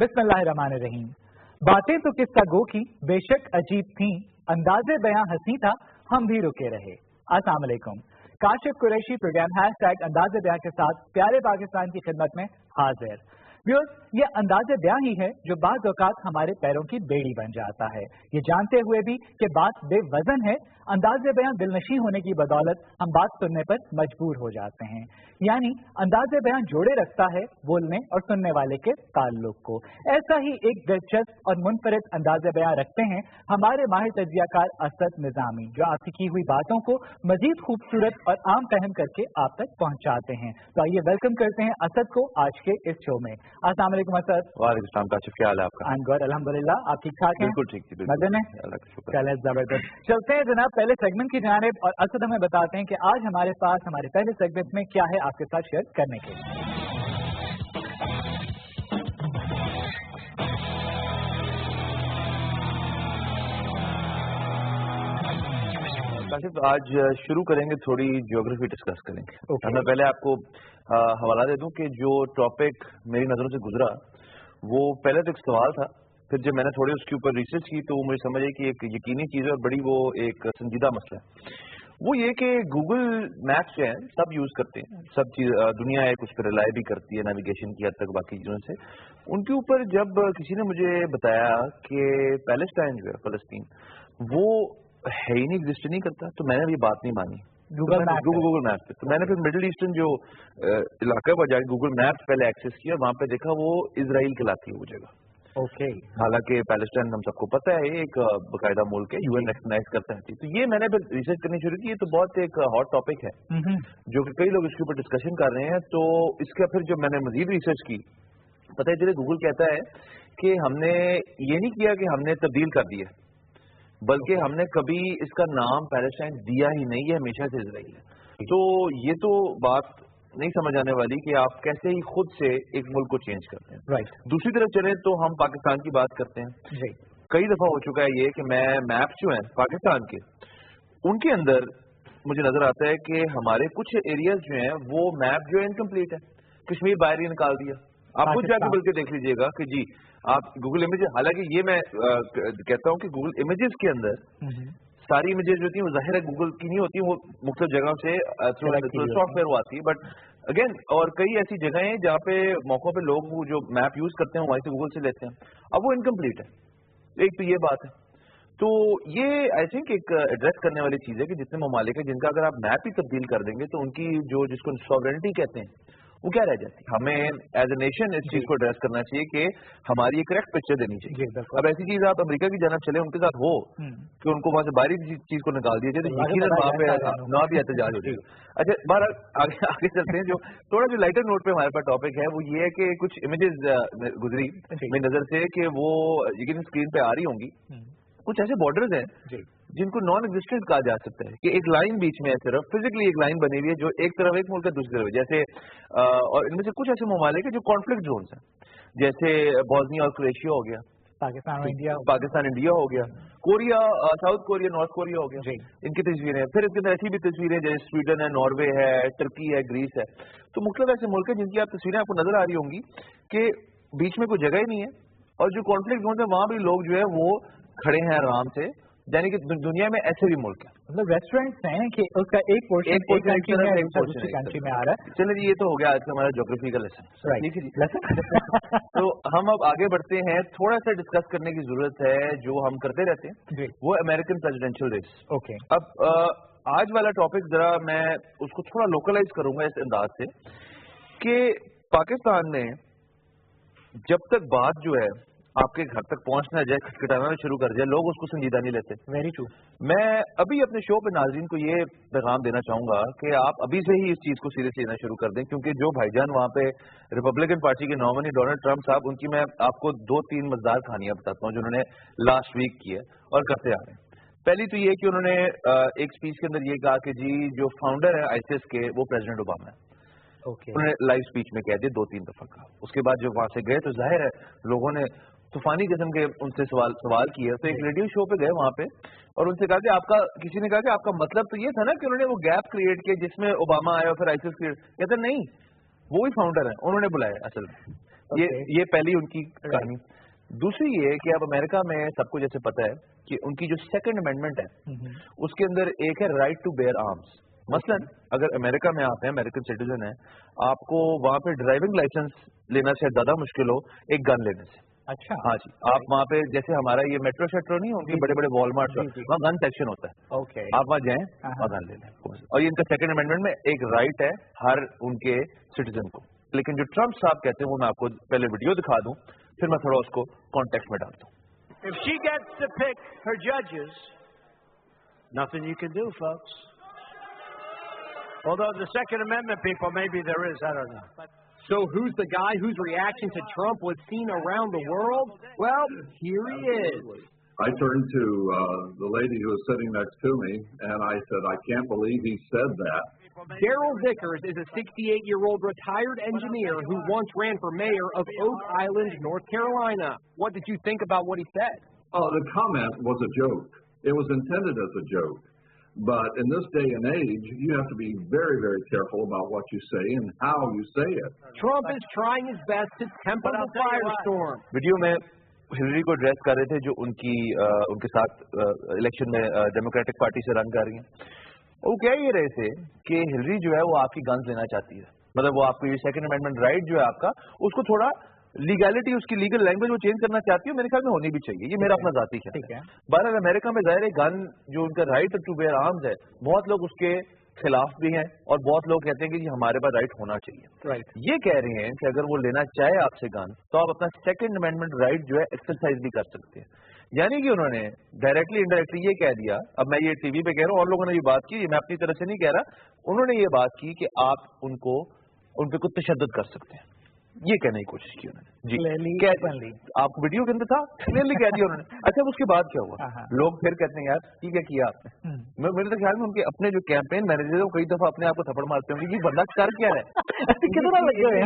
बिस्मिल्लाहिर्रहमानिर्रहीम। बातें तो किस्सा गो की बेशक अजीब थीं, अंदाज़े बयां हंसी था, हम भी रुके रहे। अस्सलाम वालेकुम। काशिफ कुरैशी प्रोग्राम #अंदाज़े बयां के साथ प्यारे पाकिस्तान की खिदमत में हाजिर। व्यूअर्स, ये अंदाज़े बयां ही है जो बाज़ औक़ात हमारे पैरों की बेड़ी बन जाता है। ये जानते हुए भी कि बात बेवजन है, अंदाज़े बयां दिलनशी होने की बदौलत हम बात सुनने पर मजबूर हो जाते हैं। यानी अंदाज़े बयां जोड़े रखता है बोलने और सुनने वाले के ताल्लुक को। ऐसा ही एक दिलचस्प और मुनफरिद अंदाज़े बयां रखते हैं हमारे माहिर तज्ज़ियाकार असद निज़ामी, जो आपकी की हुई बातों को मजीद खूबसूरत और आम फहम करके आप तक पहुंचाते हैं। तो आइए वेलकम करते हैं असद को आज के इस शो में। अस्सलाम वालेकुम असद। वालेकुम सलाम काशिफ, क्या हाल है आपका? आई एम गुड, अल्हम्दुलिल्लाह। आप ठीक ठाक हैं? बिल्कुल ठीक, मजे में? चले जबरदस्त। चलते हैं जनाब पहले सेगमेंट की जानिब और असद हमें बताते हैं कि आज हमारे पास हमारे पहले सेगमेंट में क्या है आपके साथ शेयर करने के लिए। काशिफ, आज शुरू करेंगे, थोड़ी ज्योग्राफी डिस्कस करेंगे। Okay. मैं पहले आपको हवाला दे दूं कि जो टॉपिक मेरी नज़रों से गुजरा वो पहले तो एक सवाल था, फिर जब मैंने थोड़ी उसके ऊपर रिसर्च की तो मुझे समझ आई कि एक यकीनी चीज़ है और बड़ी वो एक संजीदा मसला है। वो ये कि गूगल मैप्स जो है सब यूज़ करते हैं, सब चीज़ दुनिया है कुछ पर रिलाई भी करती है नेविगेशन की हद तक बाकी चीज़ों से। उनके ऊपर जब किसी ने मुझे बताया कि पैलेस्टाइन जो है फ़लस्तीन वो है ही नहीं, एग्जिस्ट नहीं करता, तो मैंने भी बात नहीं मानी गूगल मैप पे। तो मैंने फिर मिडिल ईस्टर्न जो इलाका पर जाकर गूगल मैप पहले एक्सेस किया, वहां पे देखा वो इजराइल कहलाती है वो जगह। ओके। हालांकि पैलेस्टाइन हम सबको पता है एक बाकायदा मुल्क है, यूएन रिकॉग्नाइज करता है। तो ये मैंने फिर रिसर्च करनी शुरू की, ये तो बहुत एक हॉट टॉपिक है जो कि कई लोग इसके ऊपर डिस्कशन कर रहे हैं। तो इसका फिर जब मैंने मजीद रिसर्च की, पता है चले गूगल कहता है कि हमने ये नहीं किया कि हमने तब्दील कर दिया, बल्कि हमने कभी इसका नाम पैलेस्टाइन दिया ही नहीं है, हमेशा से इजराइल है। तो ये तो बात नहीं समझ आने वाली कि आप कैसे ही खुद से एक मुल्क को चेंज करते हैं। राइट। दूसरी तरफ चले तो हम पाकिस्तान की बात करते हैं। कई दफा हो चुका है ये कि मैं मैप्स जो हैं पाकिस्तान के, उनके अंदर मुझे नजर आता है कि हमारे कुछ एरियाज जो हैं वो मैप जो है इनकम्प्लीट है, कश्मीर बाहर ही निकाल दिया। आप खुद जाके बल्कि देख लीजिएगा कि जी आप गूगल इमेज, हालांकि ये मैं कहता हूं कि गूगल इमेजेस के अंदर सारी इमेजेस जो होती है वो जाहिर है गूगल की नहीं होती, वो मुख्तलिफ जगहों से सॉफ्टवेयर वो आती है। बट अगेन और कई ऐसी जगह हैं जहाँ पे मौकों पे लोग जो मैप यूज करते हैं वहीं से गूगल से लेते हैं, अब वो इनकम्प्लीट है। एक तो ये बात है। तो ये आई थिंक एक एड्रेस करने वाली चीज है कि जितने ममालिक है जिनका अगर आप मैप ही तब्दील कर देंगे तो उनकी जो जिसको सॉवरेनिटी कहते हैं वो क्या रह जाती है। हमें एज ए नेशन इस चीज को एड्रेस करना चाहिए कि हमारी एक करेक्ट पिक्चर देनी चाहिए। अब ऐसी चीज आप अमेरिका की जानब चले उनके साथ हो कि उनको वहां से बाहरी चीज को निकाल दिया जाए तो यकीनन वहां पे ना भी एहतजाज हो जाएगा। अच्छा, बाहर आगे चलते हैं। जो थोड़ा जो लाइटर नोट पे हमारे पास टॉपिक है वो ये है कि कुछ इमेजेस गुजरी मेरी नजर से कि वो यकीन स्क्रीन पे आ रही होंगी। कुछ ऐसे बॉर्डर्स हैं जिनको नॉन एग्जिस्टेंट कहा जा सकता है कि एक लाइन बीच में है, सिर्फ फिजिकली एक लाइन बनी हुई है जो एक तरफ एक मुल्क है दूसरी तरफ, जैसे और इनमें से कुछ ऐसे ममालिक है जो कॉन्फ्लिक्ट जोन्स हैं, जैसे बॉस्निया और क्रोएशिया हो गया, पाकिस्तान इंडिया हो गया, Korea south Korea north Korea हो गया, इनकी तस्वीरें। फिर इसके अंदर ऐसी भी तस्वीरें जैसे स्वीडन है, नॉर्वे है, टर्की है, ग्रीस है। तो मुख्तलिफ ऐसे मुल्क है जिनकी आप तस्वीरें आपको नजर आ रही होंगी कि बीच में कोई जगह ही नहीं है और जो कॉन्फ्लिक्ट जोन है वहां भी लोग जो है वो खड़े हैं आराम से, यानी कि दुनिया में ऐसे भी मुल्क है, मतलब रेस्टोरेंट्स हैं कि उसका एक पोर्शन कंट्री में आ रहा है। चलिए जी, ये तो हो गया आज का हमारा ज्योग्राफी का लेसन। ठीक है जी। तो हम अब आगे बढ़ते हैं, थोड़ा सा डिस्कस करने की जरूरत है जो हम करते रहते हैं, वो अमेरिकन प्रेसिडेंशियल रेस। ओके। अब आज वाला टॉपिक जरा मैं उसको थोड़ा लोकलाइज करूंगा इस अंदाज से कि पाकिस्तान में जब तक बात जो है आपके घर तक पहुंचना जाए, खटखटाना शुरू कर जाए, लोग उसको संजीदा नहीं लेते। Very true. मैं अभी अपने शो पे नाज़रीन को ये पैगाम देना चाहूंगा कि आप अभी से ही इस चीज को सीरियस लेना शुरू कर दें, क्योंकि जो भाईजान वहां पे रिपब्लिकन पार्टी के नॉमिनी डोनाल्ड ट्रंप साहब, उनकी मैं आपको 2-3 मजेदार कहानियां बताता हूँ जो उन्होंने लास्ट वीक की है और करते आ रहे हैं। पहली तो ये कि उन्होंने एक स्पीच के अंदर ये कहा कि जी जो फाउंडर है आईसिस के वो प्रेसिडेंट ओबामा है। उन्होंने लाइव स्पीच में कह दिया 2-3 दफा कहा। उसके बाद जब वहां से गए तो जाहिर है लोगों ने तूफानी किस्म के उनसे सवाल किए। तो एक रेडियो शो पे गए वहां पे और उनसे कहा कि आपका, किसी ने कहा कि आपका मतलब तो ये था ना कि उन्होंने वो गैप क्रिएट किया जिसमें ओबामा आया और फिर आईसिस क्रिएट। कहते नहीं, वो ही फाउंडर है, उन्होंने बुलाया असल में। یہ پہلی ان کی کہانی. دوسری یہ کہ اب امریکہ میں سب کو جیسے پتا ہے کہ ان کی جو سیکنڈ امینڈمنٹ ہے اس کے اندر ایک ہے رائٹ ٹو بیئر آرمس. مثلا اگر امریکہ میں آپ ہیں, امریکن سٹیزن ہیں, آپ کو وہاں پہ ڈرائیونگ لائسنس لینا شاید زیادہ مشکل ہو ایک گن لینے سے. اچھا, ہاں جی, آپ وہاں پہ جیسے ہمارا یہ میٹرو شیٹرو نہیں, ان کے بڑے بڑے وال مارٹ وہاں گن سیکشن ہوتا ہے, آپ وہاں جائیں وہاں گن لے لیں. اور یہ ان کا سیکنڈ امینڈمنٹ میں ایک رائٹ ہے ہر ان کے سٹیزن کو. لیکن جو ٹرمپ صاحب کہتے ہیں وہ میں آپ کو پہلے ویڈیو دکھا دوں, پھر میں تھوڑا اس کو کانٹیکسٹ میں ڈالتا ہوں. If she gets to pick her judges, nothing you can do, folks. Although the Second Amendment people, maybe there is, I don't know. So who's the guy whose reaction to Trump was seen around the world? Well, here he is. I turned to the lady who was sitting next to me, and I said, I can't believe he said that. Darrell Vickers is a 68-year-old retired engineer who once ran for mayor of Oak Island, North Carolina. What did you think about what he said? Oh, the comment was a joke. It was intended as a joke. But in this day and age, you have to be very, very careful about what you say and how you say it. Trump is trying his best to temper the firestorm. Video میں Hillary کو address کر رہے تھے جو ان کے ساتھ election میں democratic party سے رن کر رہی ہیں. وہ کہہ یہ رہے تھے کہ ہلری جو ہے وہ آپ کی گنز لینا چاہتی ہے, مطلب وہ آپ کو یہ سیکنڈ امینڈمنٹ رائٹ جو ہے آپ کا, اس کو تھوڑا لیگیلٹی, اس کی لیگل لینگویج وہ چینج کرنا چاہتی ہے. میرے خیال میں ہونی بھی چاہیے, یہ میرا اپنا ذاتی خیال ہے. بہرحال امریکہ میں ظاہر ہے گن جو ان کا رائٹ ٹو بیئر آرمز ہے, بہت لوگ اس کے خلاف بھی ہیں اور بہت لوگ کہتے ہیں کہ ہمارے پاس رائٹ ہونا چاہیے. یہ کہہ رہے ہیں کہ اگر وہ لینا چاہے آپ سے گن تو آپ اپنا سیکنڈ امینڈمنٹ رائٹ جو ہے ایکسرسائز بھی کر سکتے ہیں. یعنی کہ انہوں نے ڈائریکٹلی انڈائریکٹلی یہ کہہ دیا, اب میں یہ ٹی وی پہ کہہ رہا ہوں اور لوگوں نے یہ بات کی, میں اپنی طرف سے نہیں کہہ رہا, انہوں نے یہ بات کی کہ آپ ان پہ کچھ تشدد کر سکتے ہیں. یہ کہنے کی کوشش کی انہوں نے جی, آپ کو ویڈیو کے اندر تھا کلیئرلی کہہ دیا انہوں نے. اچھا اس کے بعد کیا ہوا, لوگ پھر کہتے ہیں یار ٹھیک ہے کیا آپ نے. میرے تو خیال میں ان کے اپنے جو کیمپین مینیجر ہیں کئی دفعہ اپنے آپ کو تھپڑ مارتے ہوں گے یہ بندہ کر کیا ہے کتنا لگے ہے.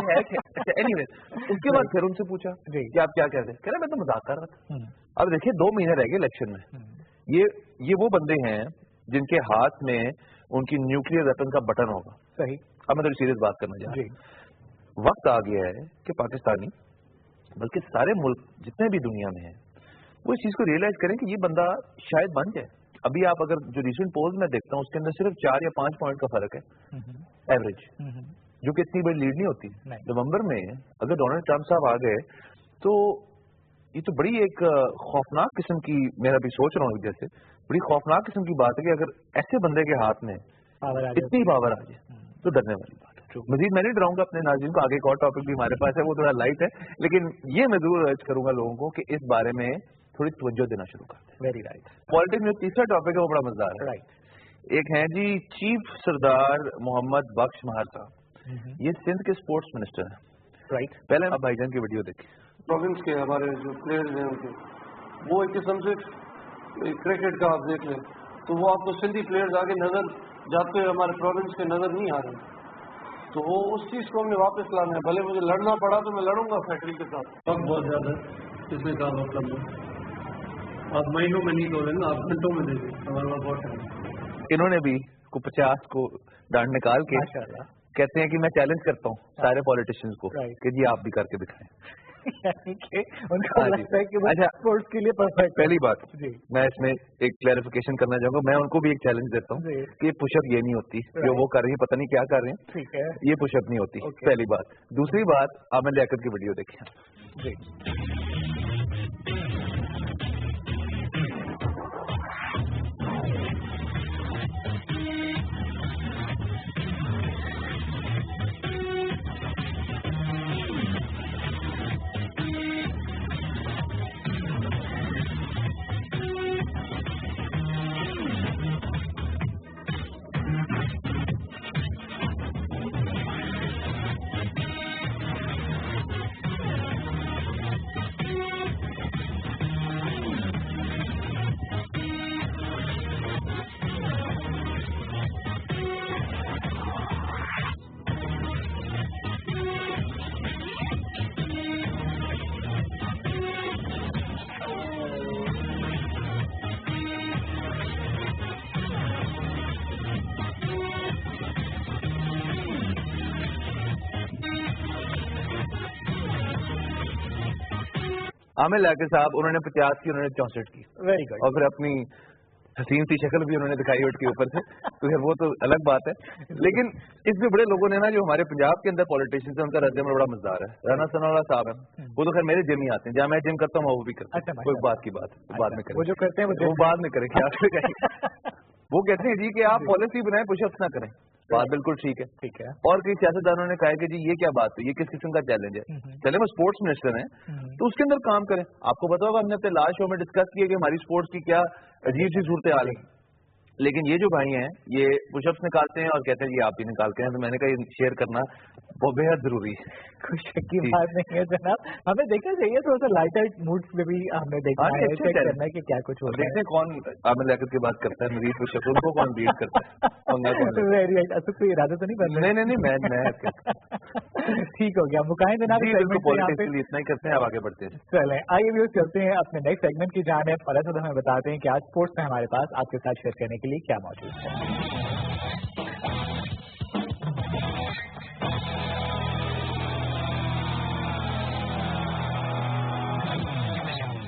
اینی ویز اس کے بعد پھر ان سے پوچھا کہ آپ کیا کہہ رہے, کہہ رہے میں تو مذاق کر رہا تھا. اب دیکھیے 2 مہینے رہ گئے الیکشن میں, یہ وہ بندے ہیں جن کے ہاتھ میں ان کی نیوکلیئر ویپن کا بٹن ہوگا. صحیح, اب میں تھوڑی سیریس بات کرنا چاہ رہا ہوں. وقت آ گیا ہے کہ پاکستانی بلکہ سارے ملک جتنے بھی دنیا میں ہیں وہ اس چیز کو ریئلائز کریں کہ یہ بندہ شاید بن جائے. ابھی آپ اگر جو ریسنٹ پولز میں دیکھتا ہوں اس کے اندر صرف 4 یا 5 پوائنٹ کا فرق ہے ایوریج, جو کہ اتنی بڑی لیڈ نہیں ہوتی. نومبر میں اگر ڈونلڈ ٹرمپ صاحب آ گئے تو یہ تو بڑی ایک خوفناک قسم کی, میرا بھی سوچ رہا ہوں جیسے بڑی خوفناک قسم کی بات ہے کہ اگر ایسے بندے کے ہاتھ میں اتنی پاور آ جائے تو ڈرنے والی بات ہے. مزید میں نہیں ڈراؤں گا اپنے ناظرین کو, آگے ایک اور ٹاپک بھی ہمارے پاس ہے وہ تھوڑا لائٹ ہے, لیکن یہ میں ضرور ارج کروں گا لوگوں کو کہ اس بارے میں تھوڑی توجہ دینا شروع کرتے ہیں. Very right. پالیٹکس میں تیسرا ٹاپک ہے وہ بڑا مزدار ہے. ایک ہیں جی چیف سردار محمد بخش مہار صاحب, یہ سندھ کے اسپورٹس منسٹر ہیں. رائٹ, پہلے آپ بھائی جان کی ویڈیو دیکھیں. پروونس کے ہمارے جو پلیئرز ہیں ان کے وہ ایک قسم سے کرکٹ کا آپ دیکھ لیں تو وہ آپ کو سندھی پلیئرز آگے نظر جاتے ہوئے ہمارے پروونس کے نظر نہیں آ رہے, تو وہ اس چیز کو ہم نے واپس لانا ہے. بھلے مجھے لڑنا پڑا تو میں لڑوں گا فیکٹری کے ساتھ. وقت بہت زیادہ ہے, اس میں کام آپ کر لیں, آپ مہینوں میں نہیں دو لینا, آپ گھنٹوں میں دے دیں, ہمارے پاس بہت ٹائم. انہوں نے بھی 50 کو ڈانٹ نکال کے کہتے ہیں کہ میں چیلنج کرتا ہوں سارے پالیٹیشینز کو کہ جی آپ بھی کر کے دکھائیں. ان کو لگتا ہے کہ وہ اسپورٹس کے لیے پرفیکٹ. پہلی بات میں اس میں ایک کلیریفیکیشن کرنا چاہوں گا, میں ان کو بھی ایک چیلنج دیتا ہوں کہ یہ پش اپ یہ نہیں ہوتی جو وہ کر رہی ہیں, پتہ نہیں کیا کر رہے ہیں, ٹھیک ہے, یہ پش اپ نہیں ہوتی. پہلی بات. دوسری بات, عامر لیاقت کی ویڈیو دیکھیں. عامر لیاقت صاحب انہوں نے 50 کی, انہوں نے 64 کی. Very good. اور پھر اپنی حسین سی شکل بھی انہوں نے دکھائی اٹھ کے اوپر سے, تو وہ تو الگ بات ہے. لیکن اس میں بڑے لوگوں نے نا جو ہمارے پنجاب کے اندر پالیٹیشین سے ان کا رد عمل بڑا مزدار ہے. رانا ثناءاللہ صاحب ہیں, وہ تو خیر میرے جم ہی آتے ہیں, جہاں میں جم کرتا ہوں وہ بھی کرتے ہیں. کوئی بات کی بات بعد میں کریں, وہ جو کرتے ہیں وہ بعد میں کریں. وہ کہتے ہیں جی کہ آپ پالیسی بنائیں, پش اپس نہ کریں. بات بالکل ٹھیک ہے, ٹھیک ہے. اور کئی سیاستدانوں نے کہا کہ جی یہ کیا بات ہے, یہ کس قسم کا چیلنج ہے. چلے وہ اسپورٹس منسٹر ہیں تو اس کے اندر کام کریں. آپ کو پتا ہوگا ہم نے اپنے لاسٹ شو میں ڈسکس کیا کہ ہماری اسپورٹس کی کیا عجیب سی صورتحال ہے. لیکن یہ جو بھائی ہیں یہ پش اپس نکالتے ہیں اور کہتے ہیں جی آپ بھی نکالتے ہیں, تو میں نے کہا یہ شیئر کرنا وہ بے حد ضروری ہے. کوئی شک کی بات نہیں ہے جناب, ہمیں دیکھنا چاہیے تھوڑا سا لائٹ موڈ میں بھی ہمیں دیکھنا ہے, چیک کرنا ہے کہ کیا کچھ ہوتا ہے. دیکھتے ہیں کون عامر لیاقت کی بات کرتا ہے, مزید پش اپ کو کون بیٹ کرتا ہے. Very right. اصل کوئی ارادہ تو نہیں بن رہا. نہیں میں ٹھیک ہو گیا. مکائیں جناب پالیٹکس کے لیے اتنا ہی کرتے ہیں, آپ آگے بڑھتے ہیں. چلیں آئیے بھی چلتے ہیں اپنے نیکسٹ سیگمنٹ کی جانب. پہلے تو ہمیں بتاتے ہیں کہ آج اسپورٹس میں ہمارے پاس آپ کے ساتھ شیئر کرنے کے لیے کیا موجود ہے.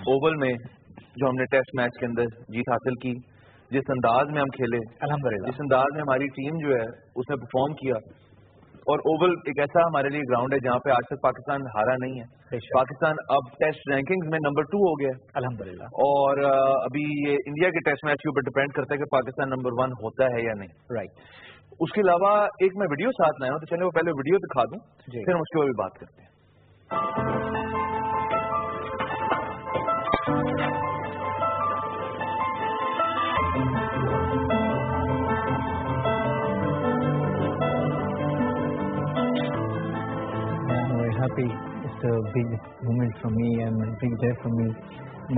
اوول میں جو ہم نے ٹیسٹ میچ کے اندر جیت حاصل کی, جس انداز میں ہم کھیلے, الحمدللہ جس انداز میں ہماری ٹیم جو ہے اس نے پرفارم کیا, اور اوول ایک ایسا ہمارے لیے گراؤنڈ ہے جہاں پہ آج تک پاکستان ہارا نہیں ہے. پاکستان اب ٹیسٹ رینکنگ میں نمبر 2 ہو گیا الحمدللہ, اور ابھی یہ انڈیا کے ٹیسٹ میچ کے اوپر ڈپینڈ کرتا ہے کہ پاکستان نمبر 1 ہوتا ہے یا نہیں. رائٹ. اس کے علاوہ ایک میں ویڈیو ساتھ لایا ہوں, تو چلے وہ پہلے ویڈیو دکھا دوں, پھر ہم اس کے اوپر بھی بات کرتے ہیں. It's a big moment for me and a big day for me.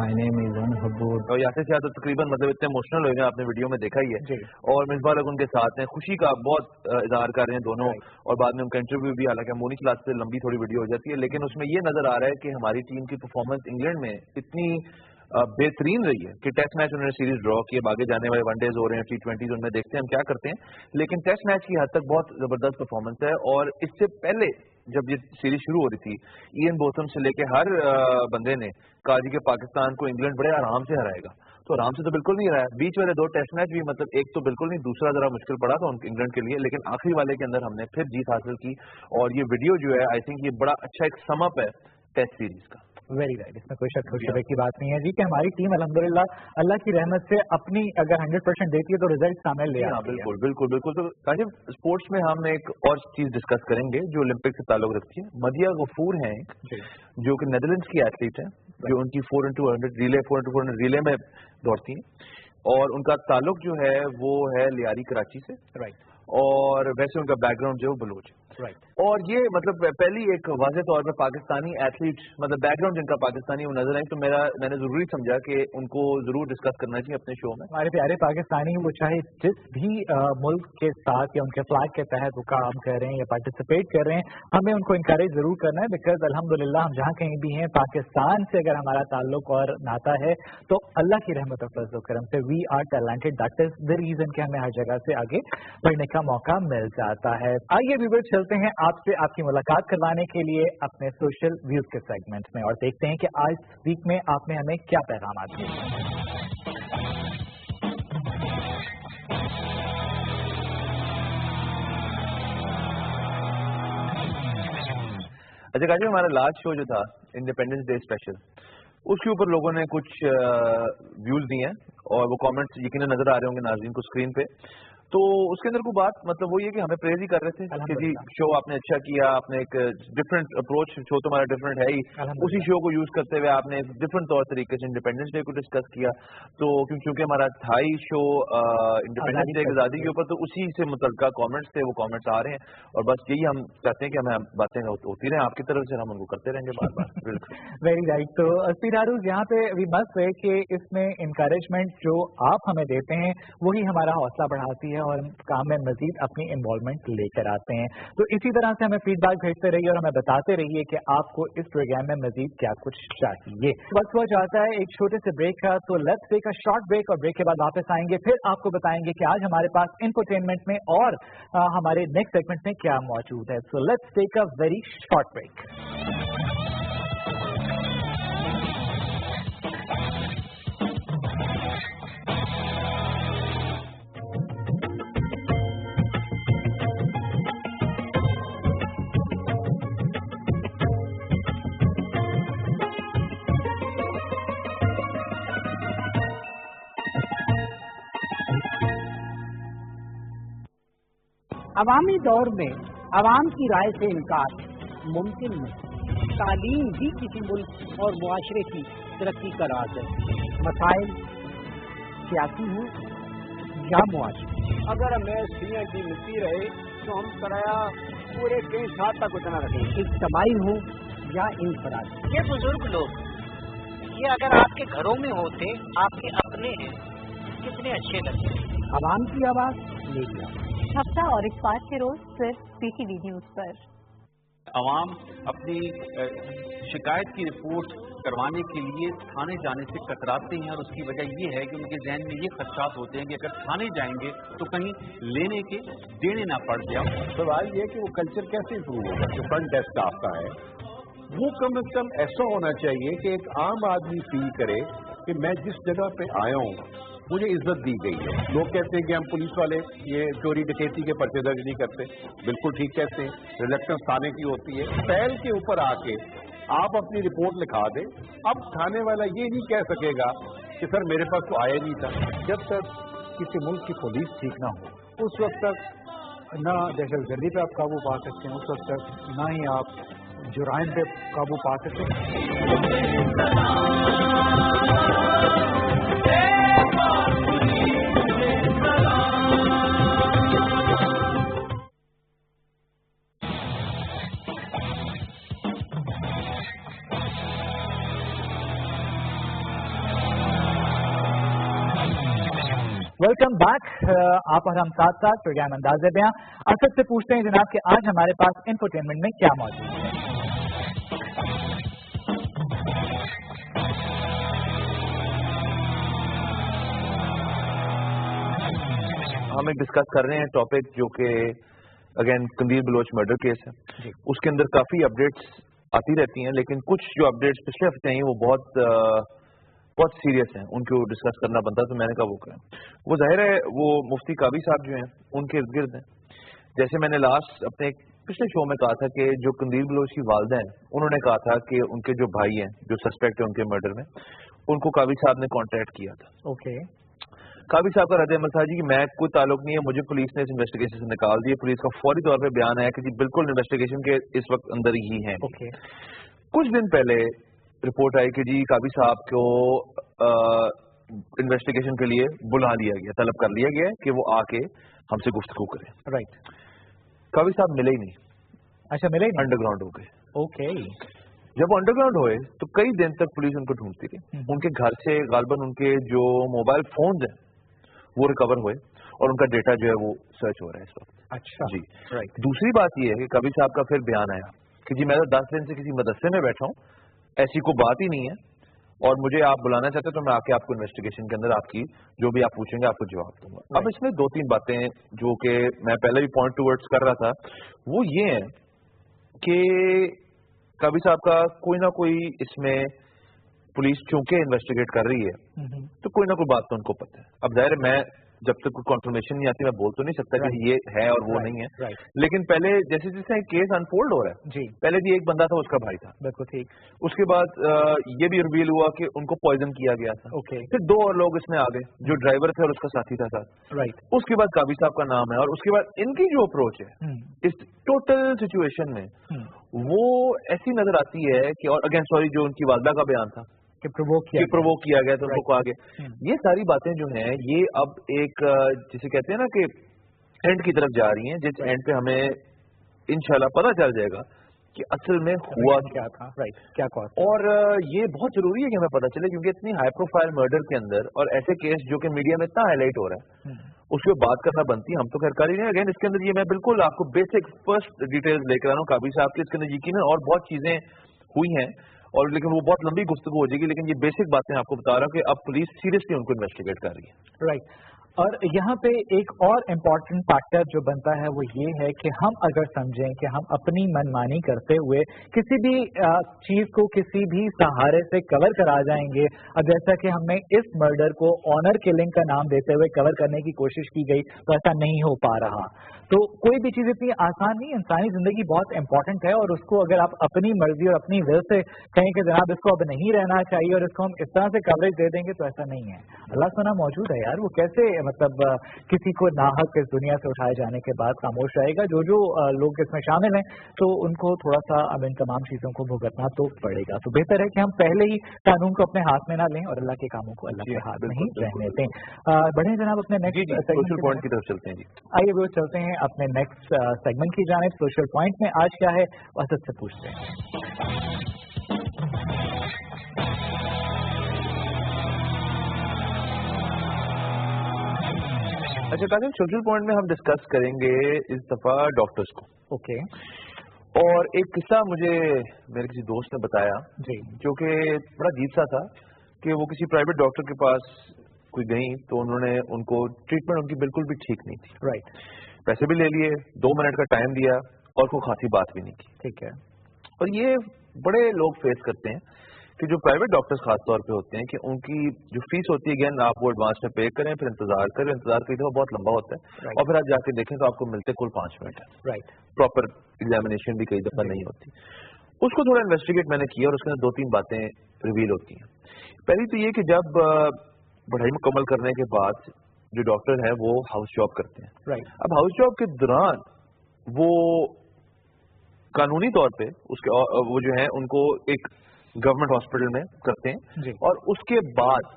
My name is Omar Habboor. اور یاسر شاہ تو تقریباً مطلب اتنے ایموشنل ہو گئے, آپ نے ویڈیو میں دیکھا ہی ہے, اور مصباح الحق ان کے ساتھ ہیں, خوشی کا بہت اظہار کر رہے ہیں دونوں, اور بعد میں ان کا انٹرویو بھی, حالانکہ مونی کلاس سے لمبی تھوڑی ویڈیو ہو جاتی ہے, لیکن اس میں یہ نظر آ رہا ہے کہ ہماری ٹیم کی پرفارمنس انگلینڈ میں اتنی بہترین رہی ہے کہ ٹیسٹ میچ انہوں نے سیریز ڈرا کی. اب آگے جانے والے ون ڈیز ہو رہے ہیں, T20s, ان میں دیکھتے ہیں ہم کیا کرتے ہیں, لیکن ٹیسٹ میچ کی حد تک بہت زبردست پرفارمنس ہے. اور اس سے پہلے جب یہ سیریز شروع ہو رہی تھی, ایئن بوتھم سے لے کے ہر بندے نے کہا جی کہ پاکستان کو انگلینڈ بڑے آرام سے ہرائے گا, تو آرام سے تو بالکل نہیں ہرایا. بیچ والے 2 ٹیسٹ میچ بھی مطلب ایک تو بالکل نہیں, دوسرا ذرا مشکل پڑا تھا انگلینڈ کے لیے, لیکن آخری والے کے اندر ہم نے پھر جیت حاصل کی. اور یہ ویڈیو جو ہے آئی تھنک یہ بڑا اچھا ایک سم اپ ہے ٹیسٹ سیریز کا. Very right. اس میں کوئی شک شبے کی بات نہیں ہے جی کہ ہماری ٹیم الحمدللہ اللہ کی رحمت سے اپنی اگر 100% دیتی ہے تو ریزلٹ سامنے لے آتی ہے. بالکل بالکل بالکل. تو کاشف اسپورٹس میں ہم ایک اور چیز ڈسکس کریں گے جو اولمپک سے تعلق رکھتی ہے. مدیہ غفور ہیں ایک, جو کہ نیدرلینڈس کی ایتھلیٹ ہیں, جو ان کی 4x100 ریلے 4x400 ریلے میں دوڑتی ہیں, اور ان کا تعلق جو ہے وہ ہے لیاری کراچی سے. رائٹ. اور ویسے ان کا بیک گراؤنڈ جو ہے وہ بلوچ ہے. رائٹ. اور یہ مطلب پہلی ایک واضح طور پہ پاکستانی ایتھلیٹ, مطلب بیک گراؤنڈ جن کا پاکستانی وہ نظر آئے, تو میں نے ضروری سمجھا کہ ان کو ضرور ڈسکس کرنا چاہیے اپنے شو میں. ہمارے پیارے پاکستانی وہ چاہے جس بھی ملک کے ساتھ یا ان کے فلیگ کے تحت وہ کام کر رہے ہیں یا پارٹیسپیٹ کر رہے ہیں, ہمیں ان کو انکریج ضرور کرنا ہے, بیکاز الحمدللہ ہم جہاں کہیں بھی ہیں پاکستان سے اگر ہمارا تعلق اور ناتا ہے تو اللہ کی رحمت اور فضل و کرم سے we are talented. That is the reason کہ ہمیں ہر جگہ سے آگے بڑھنے کا موقع مل جاتا ہے. آئیے ویور چلتے ہیں آپ سے آپ کی ملاقات کروانے کے لیے اپنے سوشل ویوز کے سیگمنٹ میں, اور دیکھتے ہیں کہ آج ویک میں آپ نے ہمیں کیا پیغامات دیے. اچھا کاشف, ہمارا لاسٹ شو جو تھا انڈیپینڈنس ڈے اسپیشل, اس کے اوپر لوگوں نے کچھ ویوز دیے ہیں, اور وہ کامنٹس یقیناً نظر آ رہے ہوں گے ناظرین کو اسکرین پہ. تو اس کے اندر کوئی بات مطلب وہ یہ کہ ہمیں پریز ہی کر رہے تھے کہ جی شو آپ نے اچھا کیا, آپ نے ایک ڈفرینٹ اپروچ, شو تو ہمارا ڈفرینٹ ہے ہی, اسی شو کو یوز کرتے ہوئے آپ نے ڈفرینٹ طور طریقے سے انڈیپینڈنس ڈے کو ڈسکس کیا. تو کیونکہ ہمارا تھا ہی شو انڈیپینڈنس ڈے آزادی کے اوپر, تو اسی سے متعلقہ کامنٹس تھے, وہ کامنٹس آ رہے ہیں, اور بس یہی ہم چاہتے ہیں کہ ہمیں باتیں ہوتی رہیں آپ کی طرف سے, ہم ان کو کرتے رہیں گے بار بار. بالکل ویری رائٹ. تو اسپیراروز یہاں پہ وی مسٹ سے کہ اس میں انکریجمنٹ جو آپ ہمیں دیتے ہیں وہی ہمارا حوصلہ بڑھاتی ہے, اور کام میں مزید اپنی انوالومنٹ لے کر آتے ہیں. تو اسی طرح سے ہمیں فیڈ بیک بھیجتے رہیے اور ہمیں بتاتے رہیے کہ آپ کو اس پروگرام میں مزید کیا کچھ چاہیے. وقت ہو جاتا ہے ایک چھوٹے سے بریک کا, تو let's take a short break, اور بریک کے بعد واپس آئیں گے, پھر آپ کو بتائیں گے کہ آج ہمارے پاس انفوٹینمنٹ میں اور ہمارے نیکسٹ سیگمنٹ میں کیا موجود ہے. So let's take a very short break. अवामी दौर में अवाम की राय से इनकार मुमकिन नहीं। तालीम ही किसी मुल्क और मुआशरे की तरक्की का राज है। मसाइल सियासी हो या मुआशरे, अगर हमें CNG मिलती रहे तो हम किराया पूरे कई साल तक उतना रखेंगे। इज्तमाई हो या इनफरादी। ये बुजुर्ग लोग, ये अगर आपके घरों में होते, आपके अपने हैं, कितने अच्छे लगते। अवाम की आवाज़ मीडिया। हफ्ता और इतवार के रोज सिर्फ PTV न्यूज पर। अवाम अपनी शिकायत की रिपोर्ट करवाने के लिए थाने जाने से कतराते हैं, और उसकी वजह ये है कि उनके जहन में ये खदशात होते हैं कि अगर थाने जाएंगे तो कहीं लेने के देने ना पड़ जाए। सवाल ये कि वो कल्चर कैसे इंप्रूव होगा जो फ्रंट डेस्क आपका है, वो कम से कम ऐसा होना चाहिए कि एक आम आदमी फील करे कि मैं जिस जगह पे आया हूँ मुझे इज्जत दी गई है। लोग कहते हैं कि हम पुलिस वाले ये चोरी डकैती के पर्चे दर्ज नहीं करते, बिल्कुल ठीक कहते हैं, रिलेक्टेंस थाने की होती है। पहल के ऊपर आके आप अपनी रिपोर्ट लिखा दें। अब थाने वाला ये नहीं कह सकेगा कि सर मेरे पास तो आया नहीं था। जब तक किसी मुल्क की पुलिस ठीक ना हो उस वक्त तक ना दहशतगर्दी पे आप काबू पा सकते हैं, उस वक्त तक ना ही आप जुराइम पे काबू पा सकते हैं। Welcome back. आप और हम साथ साथ प्रोग्राम अंदाज़े बयां। असद से पूछते हैं जनाब कि आज हमारे पास इंफोटेनमेंट में क्या मौजूद है। हम एक डिस्कस कर रहे हैं टॉपिक जो कि अगेन कंदील बलोच मर्डर केस है। उसके अंदर काफी अपडेट्स आती रहती हैं, लेकिन कुछ जो अपडेट्स पिछले हफ्ते आई वो बहुत सीरियस हैं, उनको डिस्कस करना बनता, तो मैंने कहा वो करें। वो जाहिर है वो मुफ्ती काबी साहब जो हैं उनके इर्द गिर्द हैं। जैसे मैंने लास्ट अपने पिछले शो में कहा था कि जो कंदील बलोच की वालदा हैं उन्होंने कहा था कि उनके जो भाई हैं जो सस्पेक्ट है उनके मर्डर में, उनको काबी साहब ने कॉन्टेक्ट किया था। ओके। काबी साहब का रद्द अमल था जी कि मैं कोई ताल्लुक नहीं है, मुझे पुलिस ने इस इन्वेस्टिगेशन से निकाल दिया। पुलिस का फौरी तौर पर बयान आया कि जी बिल्कुल इन्वेस्टिगेशन के इस वक्त अंदर ही हैं। ओके। कुछ दिन पहले रिपोर्ट आई कि जी काबी साहब को इन्वेस्टिगेशन के लिए बुला लिया गया, तलब कर लिया गया कि वो आके हमसे गुफ्तगू करें। राइट। काबी साहब मिले ही नहीं। अच्छा, मिले ही नहीं? अंडरग्राउंड हो गए। ओके। जब अंडरग्राउंड हुए तो कई दिन तक पुलिस उनको ढूंढती रही। उनके घर से गालबन उनके जो मोबाइल फोन हैं वो रिकवर हुए और उनका डेटा जो है वो सर्च हो रहा है इस वक्त। अच्छा जी। राइट। दूसरी बात यह है कि काबी साहब का फिर बयान आया कि जी मैं तो 10 दिन से किसी मदरसे में बैठा हूँ, ऐसी कोई बात ही नहीं है, और मुझे आप बुलाना चाहते तो मैं आके आपको इन्वेस्टिगेशन के अंदर आपकी जो भी आप पूछेंगे आपको जवाब दूंगा। अब इसमें 2-3 बातें जो कि मैं पहले भी पॉइंट टूवर्ड्स कर रहा था, वो ये है कि काबी साहब का कोई ना कोई इसमें पुलिस चूंकि इन्वेस्टिगेट कर रही है तो कोई ना कोई बात तो उनको पता है। अब जाहिर है मैं जब तक कोई कॉन्फर्मेशन नहीं आती मैं बोल तो नहीं सकता कि ये है और वो नहीं है, लेकिन पहले जैसे जैसे केस अनफोल्ड हो रहा है जी, पहले भी एक बंदा था उसका भाई था, बिल्कुल ठीक। उसके बाद ये भी रिवील हुआ कि उनको पॉइजन किया गया था। ओके। फिर 2 और लोग इसमें आ गए, जो ड्राइवर थे और उसका साथी था साथ। राइट। उसके बाद काबी साहब का नाम है, और उसके बाद इनकी जो अप्रोच है इस टोटल सिचुएशन में वो ऐसी नजर आती है कि, और अगेन सॉरी जो उनकी वालदा का बयान था कि प्रोवोक किया गया तो उनको कहा गया, ये सारी बातें जो हैं ये अब एक जिसे कहते हैं ना कि एंड की तरफ जा रही हैं, जिस एंड पे हमें इंशाल्लाह पता चल जाएगा कि असल में हुआ क्या था। राइट, क्या कॉज। और ये बहुत जरूरी है कि हमें पता चले, क्योंकि इतनी हाई प्रोफाइल मर्डर के अंदर और ऐसे केस जो कि मीडिया में इतना हाईलाइट हो रहा है उसके बात करना बनती है। हम तो खैर कर ही नहीं। अगेन इसके अंदर ये मैं बिल्कुल आपको बेसिक फर्स्ट डिटेल्स लेकर आ रहा हूँ काबी साहब की। इसके अंदर यकीन और बहुत चीजें हुई हैं, और लेकिन वो बहुत लंबी गुफ्तगू हो जाएगी, लेकिन ये बेसिक बातें आपको बता रहा हूँ कि अब पुलिस सीरियसली उनको इन्वेस्टिगेट कर रही है। राइट। और यहाँ पे एक और इम्पॉर्टेंट फैक्टर जो बनता है वो ये है कि हम अगर समझें कि हम अपनी मनमानी करते हुए किसी भी चीज को किसी भी सहारे से कवर करा जाएंगे, अब जैसा कि हमने इस मर्डर को ऑनर किलिंग का नाम देते हुए कवर करने की कोशिश की गई तो ऐसा नहीं हो पा रहा। तो कोई भी चीज़ इतनी आसान नहीं, इंसानी ज़िंदगी बहुत इंपॉर्टेंट है और उसको अगर आप अपनी मर्जी और अपनी विल से कहें कि जनाब इसको अब नहीं रहना चाहिए और इसको हम इस तरह से कवरेज दे देंगे तो ऐसा नहीं है। अल्लाह सुना मौजूद है यार, वो कैसे मतलब किसी को नाहक इस दुनिया से उठाए जाने के बाद खामोश रहेगा। जो लोग इसमें शामिल हैं तो उनको थोड़ा सा अब इन तमाम चीज़ों को भुगतना तो पड़ेगा। तो बेहतर है कि हम पहले ही कानून को अपने हाथ में ना लें और अल्लाह के कामों को अल्लाह के हाथ में ही रहने दें। बढ़े जनाब अपने नेक्स्ट सोशल पॉइंट की तरफ चलते हैं जी। आइए वो चलते हैं अपने नेक्स्ट सेगमेंट की जानिब। सोशल पॉइंट में आज क्या है वसत से पूछते हैं। अच्छा कासिम, सोशल पॉइंट में हम डिस्कस करेंगे इस दफा डॉक्टर्स को। ओके। और एक किस्सा मुझे मेरे किसी दोस्त ने बताया जी, जो कि बड़ा अजीब सा था कि वो किसी प्राइवेट डॉक्टर के पास कोई गई तो उन्होंने उनको ट्रीटमेंट उनकी बिल्कुल भी ठीक नहीं थी। राइट। पैसे भी ले लिए, 2 मिनट का टाइम दिया और कोई खासी बात भी नहीं की। ठीक है। और ये बड़े लोग फेस करते हैं कि जो प्राइवेट डॉक्टर्स खास तौर पे होते हैं कि उनकी जो फीस होती है अगेन आप वो एडवांस में पे करें, फिर इंतजार करें, इंतजार कई दफा बहुत लंबा होता है और फिर आप जाके देखें तो आपको मिलते कुल 5 मिनट है। राइट। प्रॉपर एग्जामिनेशन भी कई दफा नहीं होती। उसको थोड़ा इन्वेस्टिगेट मैंने किया और उसके अंदर 2-3 बातें रिवील होती हैं। पहली तो ये कि जब पढ़ाई मुकम्मल करने के बाद जो डॉक्टर है वो हाउस जॉब करते हैं। राइट। अब हाउस जॉब के दौरान वो कानूनी तौर पे उसके वो जो है उनको एक गवर्नमेंट हॉस्पिटल में करते हैं जी। और उसके बाद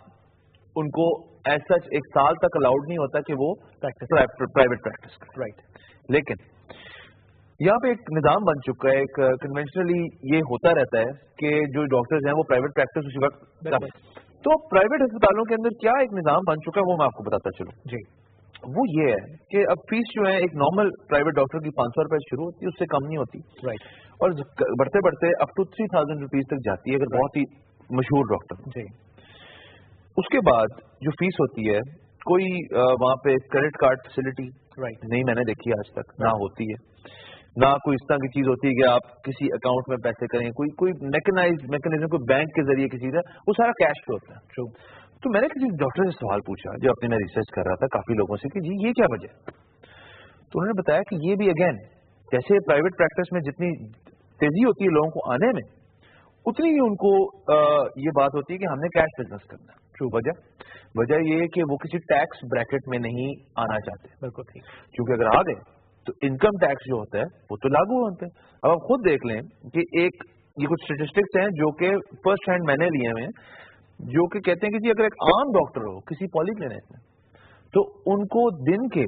उनको एज सच 1 साल तक अलाउड नहीं होता कि वो प्राइवेट प्रैक्टिस करें। राइट। लेकिन यहाँ पे एक निजाम बन चुका है, एक कन्वेंशनली ये होता रहता है कि जो डॉक्टर्स हैं वो प्राइवेट प्रैक्टिस उसी वक्त करते हैं। तो प्राइवेट अस्पतालों के अंदर क्या एक निजाम बन चुका है वो मैं आपको बताता चलूं जी। वो ये है कि अब फीस जो है एक नॉर्मल प्राइवेट डॉक्टर की 500 रुपए शुरू होती है, उससे कम नहीं होती। राइट। और बढ़ते बढ़ते अप टू 3000 रुपीज तक जाती है अगर बहुत ही मशहूर डॉक्टर जी। उसके बाद जो फीस होती है कोई वहां पे क्रेडिट कार्ड फैसिलिटी नहीं मैंने देखी आज तक, ना होती है, ना कोई इस तरह की चीज होती है कि आप किसी अकाउंट में पैसे करें, कोई मैकेनिज्म कोई बैंक के जरिए किसी का, वो सारा कैश पे होता है। ट्रू। तो मैंने किसी डॉक्टर से सवाल पूछा जो अपने मैं रिसर्च कर रहा था काफी लोगों से कि जी ये क्या वजह, तो उन्होंने बताया कि ये भी अगेन जैसे प्राइवेट प्रैक्टिस में जितनी तेजी होती है लोगों को आने में उतनी ही उनको ये बात होती है कि हमने कैश बिजनेस करना। ट्रू। वजह ये है कि वो किसी टैक्स ब्रैकेट में नहीं आना चाहते। बिल्कुल ठीक। क्योंकि अगर आ गए तो इनकम टैक्स जो होता है वो तो लागू होते हैं। अब आप खुद देख लें कि ये कुछ स्टेटिस्टिक्स हैं जो कि फर्स्ट हैंड मैंने लिए हुए हैं जो कि कहते हैं कि जी अगर एक आम डॉक्टर हो किसी पॉली क्लिनिक में तो उनको दिन के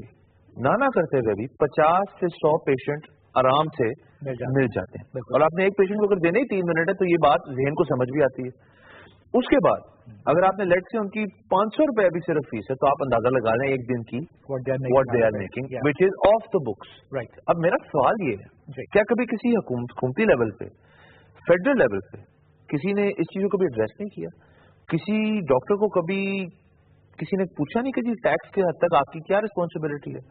ना करते हुए भी 50 से 100 पेशेंट आराम से मिल जाते हैं। और आपने एक पेशेंट को अगर देने ही 3 मिनट है तो ये बात जहन को समझ भी आती है। उसके बाद अगर आपने लेट से उनकी 500 रुपए अभी सिर्फ फीस है तो आप अंदाजा लगा लें एक दिन की what they are making which is of the books. Right. अब मेरा सवाल ये है क्या कभी किसी हुकूमती लेवल पे फेडरल लेवल पे किसी ने इस चीजों को भी एड्रेस नहीं किया? किसी डॉक्टर को कभी किसी ने पूछा नहीं कि जी टैक्स के हद तक आपकी क्या रिस्पॉन्सिबिलिटी है?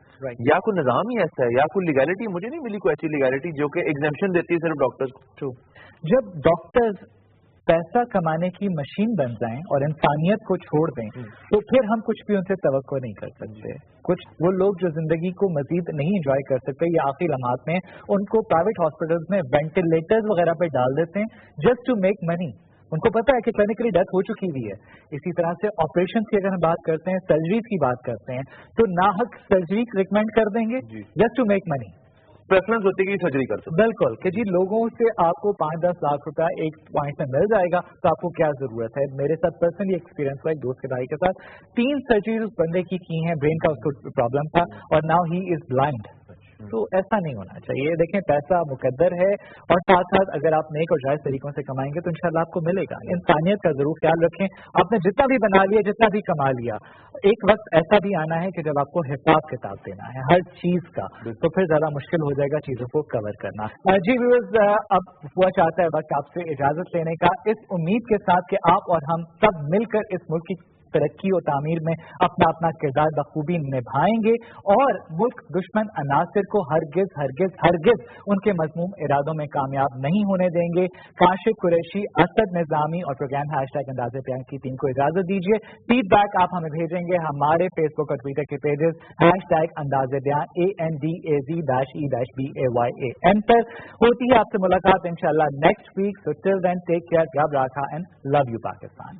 या कोई निजाम ही ऐसा है या कोई लीगैलिटी? मुझे नहीं मिली कोई ऐसी लीगैलिटी जो कि एग्जेम्पशन देती है सिर्फ डॉक्टर्स को। जब डॉक्टर्स पैसा कमाने की मशीन बन जाएं और इंसानियत को छोड़ दें तो फिर हम कुछ भी उनसे तवक्को नहीं कर सकते। कुछ वो लोग जो जिंदगी को मजीद नहीं एंजॉय कर सकते या आखिरी लम्हात में उनको प्राइवेट हॉस्पिटल्स में वेंटिलेटर्स वगैरह पे डाल देते हैं जस्ट टू मेक मनी। उनको पता है कि क्लिनिकली डेथ हो चुकी हुई है। इसी तरह से ऑपरेशन की अगर हम बात करते हैं, सर्जरीज की बात करते हैं तो नाहक सर्जरी रिकमेंड कर देंगे just to make money. Preference होती है कि सर्जरी कर सकते। बिल्कुल कि जी लोगों से आपको 5-10 लाख रुपया एक पॉइंट में मिल जाएगा तो आपको क्या जरूरत है। मेरे साथ पर्सनली एक्सपीरियंस हुआ एक दोस्त के भाई के साथ 3 सर्जरी उस बंदे की हैं, ब्रेन का उसको प्रॉब्लम था और नाउ ही इज ब्लाइंड। तो ऐसा नहीं होना चाहिए। देखें पैसा मुकद्दर है और साथ साथ अगर आप नेक और जायज तरीकों से कमाएंगे तो इंशाल्लाह आपको मिलेगा। इंसानियत का जरूर ख्याल रखें। आपने जितना भी बना लिया, जितना भी कमा लिया, एक वक्त ऐसा भी आना है कि जब आपको हिसाब किताब देना है हर चीज का, तो फिर ज्यादा मुश्किल हो जाएगा चीजों को कवर करना। जी व्यूअर्स, अब हुआ चाहता है वक्त आपसे इजाजत लेने का, इस उम्मीद के साथ कि आप और हम सब मिलकर इस मुल्क की तरक्की और तामीर में अपना अपना किरदार बखूबी निभाएंगे और मुल्क दुश्मन अनासिर को हरगिज हरगिज हरगिज उनके मज़मूम इरादों में कामयाब नहीं होने देंगे। काशिफ कुरैशी, असद निज़ामी और प्रोग्राम #अंदाज़े बयां की टीम को इजाजत दीजिए। फीडबैक आप हमें भेजेंगे हमारे फेसबुक और ट्विटर के पेजेस #अंदाज़े बयां ANDAZ-EBAYAN पर। होती है आपसे मुलाकात इंशाल्लाह next week. So till then take care, गब राखा एंड लव यू पाकिस्तान।